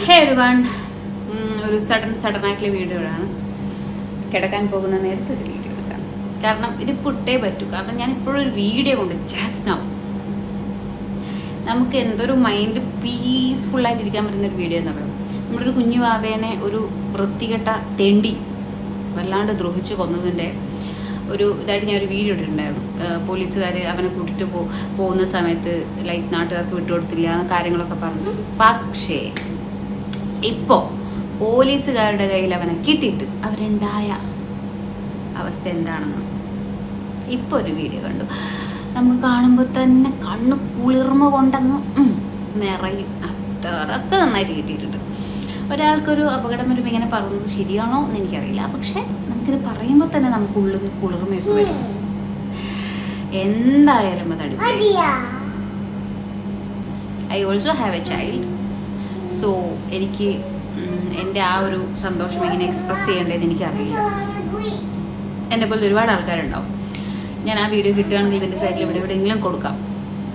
ഹേ everyone, ഒരു sudden ആയിട്ടുള്ള video ആണ്. കിടക്കാൻ പോകുന്ന നേരത്തെ ഒരു വീഡിയോ എടുക്കാം. കാരണം ഇതിപ്പോൾ ഇട്ടേ പറ്റൂ. കാരണം ഞാൻ ഇപ്പോഴും ഒരു വീഡിയോ കൊണ്ട് ജസ്റ്റ് നൗ നമുക്ക് എന്തൊരു മൈൻഡ് പീസ്ഫുള്ളായിട്ടിരിക്കാൻ പറ്റുന്നൊരു വീഡിയോ എന്ന് പറയുന്നത്, നമ്മുടെ ഒരു കുഞ്ഞു വാവേനെ ഒരു വൃത്തികെട്ട തെണ്ടി വല്ലാണ്ട് ദ്രോഹിച്ച് കൊന്നതിൻ്റെ ഒരു ഇതായിട്ട് ഞാനൊരു വീഡിയോ ഇട്ടിട്ടുണ്ടായിരുന്നു. പോലീസുകാർ അവനെ കൂട്ടിയിട്ട് പോകുന്ന സമയത്ത് ലൈക്ക് നാട്ടുകാർക്ക് വിട്ടുകൊടുത്തില്ല എന്ന കാര്യങ്ങളൊക്കെ പറഞ്ഞു. പക്ഷേ ഇപ്പോൾ പോലീസുകാരുടെ കയ്യിൽ അവനെ കിട്ടിയിട്ട് അവരുണ്ടായ അവസ്ഥ എന്താണെന്ന് ഇപ്പോൾ ഒരു വീഡിയോ കണ്ടു. നമുക്ക് കാണുമ്പോൾ തന്നെ കണ്ണ് കുളിർമ കൊണ്ടങ്ങ് നിറയും. അത്രയൊക്കെ നന്നായിട്ട് കിട്ടിയിട്ടുണ്ട്. ഒരാൾക്കൊരു അപകടം വരുമ്പോൾ ഇങ്ങനെ പറയുന്നത് ശരിയാണോ എന്ന് എനിക്കറിയില്ല. പക്ഷെ നമുക്കിത് പറയുമ്പോൾ തന്നെ നമുക്ക് ഉള്ളിൽ നിന്ന് കുളിർമയൊക്കെ വരും. എന്തായാലും അത് അടിപൊളി. I also have A child. So എനിക്ക് എൻ്റെ ആ ഒരു സന്തോഷം എങ്ങനെ എക്സ്പ്രസ് ചെയ്യേണ്ടതെന്ന് എനിക്കറിയില്ല. എന്നെ പോലെ ഒരുപാട് ആൾക്കാരുണ്ടാവും. ഞാൻ ആ വീഡിയോ കിട്ടുകയാണെങ്കിൽ ഇതിൻ്റെ സൈഡിൽ ഇവിടെ എവിടെയെങ്കിലും കൊടുക്കാം.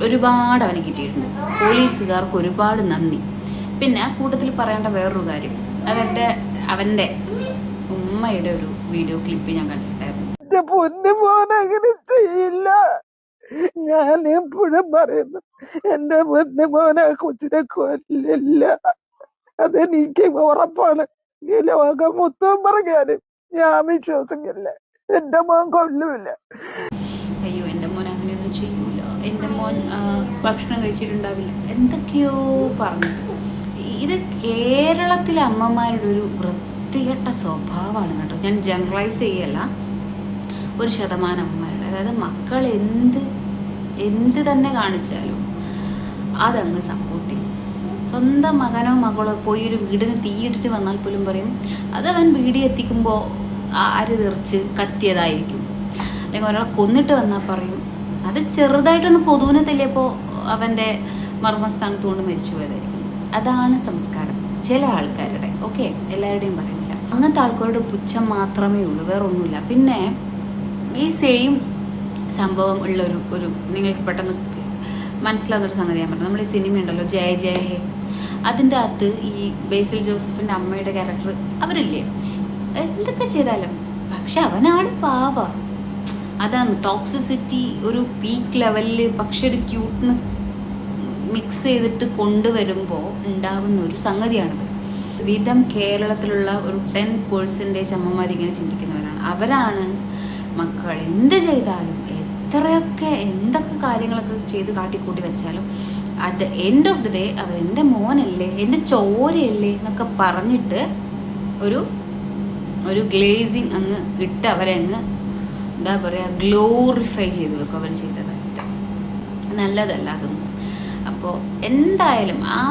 ഒരുപാട് അവന് കിട്ടിയിട്ടുണ്ട്. പോലീസുകാർക്ക് ഒരുപാട് നന്ദി. പിന്നെ ആ കൂട്ടത്തിൽ പറയേണ്ട വേറൊരു കാര്യം, അവൻ്റെ ഉമ്മയുടെ ഒരു വീഡിയോ ക്ലിപ്പ് ഞാൻ കണ്ടിട്ടുണ്ടായിരുന്നു. എന്റെ പൊന്നു മോൻ അങ്ങനെ ചെയ്യില്ല. ഞാൻ എപ്പോഴും പറയുന്നു, എന്റെ പൊന്നു മോനെ കൊച്ചിനെ കൊല്ലില്ല. അതെനിക്ക് ഉറപ്പാണ്. ഈ ലോകം മൊത്തം പറഞ്ഞാലും ഞാൻ വിശ്വസിക്കില്ല, എന്റെ മോൻ കൊല്ലുമില്ല. അയ്യോ, എൻ്റെ മോൻ അങ്ങനെയൊന്നും ചെയ്യൂല, എൻ്റെ മോൻ ഭക്ഷണം കഴിച്ചിട്ടുണ്ടാവില്ല, എന്തൊക്കെയോ പറഞ്ഞിട്ട്. ഇത് കേരളത്തിലെ അമ്മമാരുടെ ഒരു വൃത്തികെട്ട സ്വഭാവമാണ് കേട്ടോ. ഞാൻ ജനറലൈസ് ചെയ്യല്ല, ഒരു ശതമാനം അമ്മമാരുടെ. അതായത് മക്കൾ എന്ത് തന്നെ കാണിച്ചാലും അതങ്ങ് സപ്പോർട്ട് ചെയ്യും. സ്വന്തം മകനോ മകളോ പോയി ഒരു വീടിന് തീയിട്ടിട്ട് വന്നാൽ പോലും പറയും അതവൻ വീഡിയോ എത്തിക്കുമ്പോൾ ആര് തെറിച്ച് കത്തിയതായിരിക്കും. അല്ലെങ്കിൽ ഒരാളെ കൊന്നിട്ട് വന്നാൽ പറയും അത് ചെറുതായിട്ടൊന്ന് കൊതുവിനെ തല്ലിയപ്പോൾ അവൻ്റെ മർമ്മസ്ഥാനത്ത് കൊണ്ട് മരിച്ചു പോയതായിരിക്കും. അതാണ് സംസ്കാരം ചില ആൾക്കാരുടെ. ഓക്കെ, എല്ലാവരുടെയും പറയുന്നില്ല. അങ്ങനത്തെ ആൾക്കാരുടെ പുച്ഛം മാത്രമേ ഉള്ളൂ, വേറെ ഒന്നുമില്ല. പിന്നെ ഈ സെയിം സംഭവം ഉള്ളൊരു നിങ്ങൾക്ക് പെട്ടെന്ന് മനസ്സിലാവുന്നൊരു സംഗതി ഞാൻ പറഞ്ഞു. നമ്മൾ ഈ സിനിമ ഉണ്ടല്ലോ ജയ ജയ ഹേ, അതിൻ്റെ അകത്ത് ഈ ബേസിൽ ജോസഫിൻ്റെ അമ്മയുടെ ക്യാരക്ടർ അവരില്ലേ എന്തൊക്കെ ചെയ്താലും പക്ഷെ അവനാണ് പാവ. അതാണ് ടോക്സിസിറ്റി ഒരു പീക്ക് ലെവലിൽ. പക്ഷെ ഒരു ക്യൂട്ട്നെസ് മിക്സ് ചെയ്തിട്ട് കൊണ്ടുവരുമ്പോൾ ഉണ്ടാവുന്ന ഒരു സംഗതിയാണിത്. വിധം കേരളത്തിലുള്ള ഒരു 10% അമ്മമാരിങ്ങനെ ചിന്തിക്കുന്നവരാണ്. അവരാണ് മക്കൾ എന്ത് ചെയ്താലും എന്തൊക്കെ കാര്യങ്ങളൊക്കെ ചെയ്ത് കാട്ടിക്കൂട്ടി വെച്ചാലും at the end of the day അവർ എൻ്റെ മോനല്ലേ, എൻ്റെ ചോരയല്ലേ എന്നൊക്കെ പറഞ്ഞിട്ട് ഒരു ഗ്ലേസിങ് അങ്ങ് ഇട്ട് അവരെ അങ്ങ് എന്താ പറയുക ഗ്ലോറിഫൈ ചെയ്ത് വെക്കും അവർ ചെയ്ത കാര്യത്തെ. നല്ലതല്ല അതൊന്നും. അപ്പോൾ എന്തായാലും ആ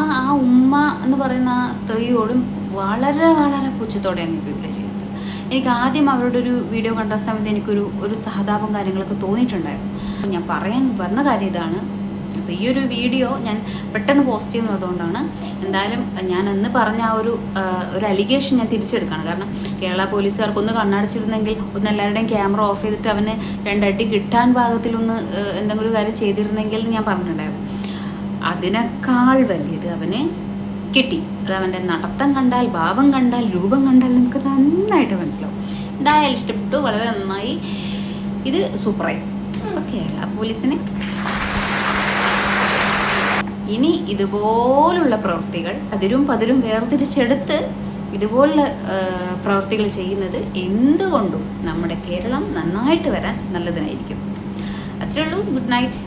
ഉമ്മ എന്ന് പറയുന്ന ആ സ്ത്രീയോടും വളരെ വളരെ പുച്ഛത്തോടെയാണ് ഇപ്പോൾ ഇവിടെ ചെയ്തത്. എനിക്ക് ആദ്യം അവരുടെ ഒരു വീഡിയോ കണ്ട സമയത്ത് എനിക്കൊരു സഹതാപം കാര്യങ്ങളൊക്കെ തോന്നിയിട്ടുണ്ടായിരുന്നു. ഞാൻ പറയാൻ വന്ന കാര്യം ഇതാണ്. അപ്പോൾ ഈ ഒരു വീഡിയോ ഞാൻ പെട്ടെന്ന് പോസ്റ്റ് ചെയ്യുന്നതുകൊണ്ടാണ്. എന്തായാലും ഞാൻ അന്ന് പറഞ്ഞ ആ ഒരു അലിഗേഷൻ ഞാൻ തിരിച്ചെടുക്കുകയാണ്. കാരണം കേരള പോലീസുകാർക്കൊന്ന് കണ്ണടച്ചിരുന്നെങ്കിൽ ഒന്ന് എല്ലാവരുടെയും ക്യാമറ ഓഫ് ചെയ്തിട്ട് അവന് 2 അടി കിട്ടാൻ പാകത്തിലൊന്ന് എന്തെങ്കിലും ഒരു കാര്യം ചെയ്തിരുന്നെങ്കിൽ ഞാൻ പറഞ്ഞിട്ടുണ്ടായിരുന്നു. അതിനേക്കാൾ വലിയത് അവന് കിട്ടി. അത് അവൻ്റെ നടത്തം കണ്ടാൽ, ഭാവം കണ്ടാൽ, രൂപം കണ്ടാൽ നമുക്ക് നന്നായിട്ട് മനസ്സിലാവും. എന്തായാലും ഇഷ്ടപ്പെട്ടു, വളരെ നന്നായി, ഇത് സൂപ്പറായി. അപ്പോൾ കേരള പോലീസിന് ഇനി ഇതുപോലുള്ള പ്രവൃത്തികൾ പതിരും വേർതിരിച്ചെടുത്ത് ഇതുപോലുള്ള പ്രവൃത്തികൾ ചെയ്യുന്നത് എന്തുകൊണ്ടും നമ്മുടെ കേരളം നന്നായിട്ട് വരാൻ നല്ലതിനായിരിക്കും. അത്രേ ഉള്ളൂ. Good night.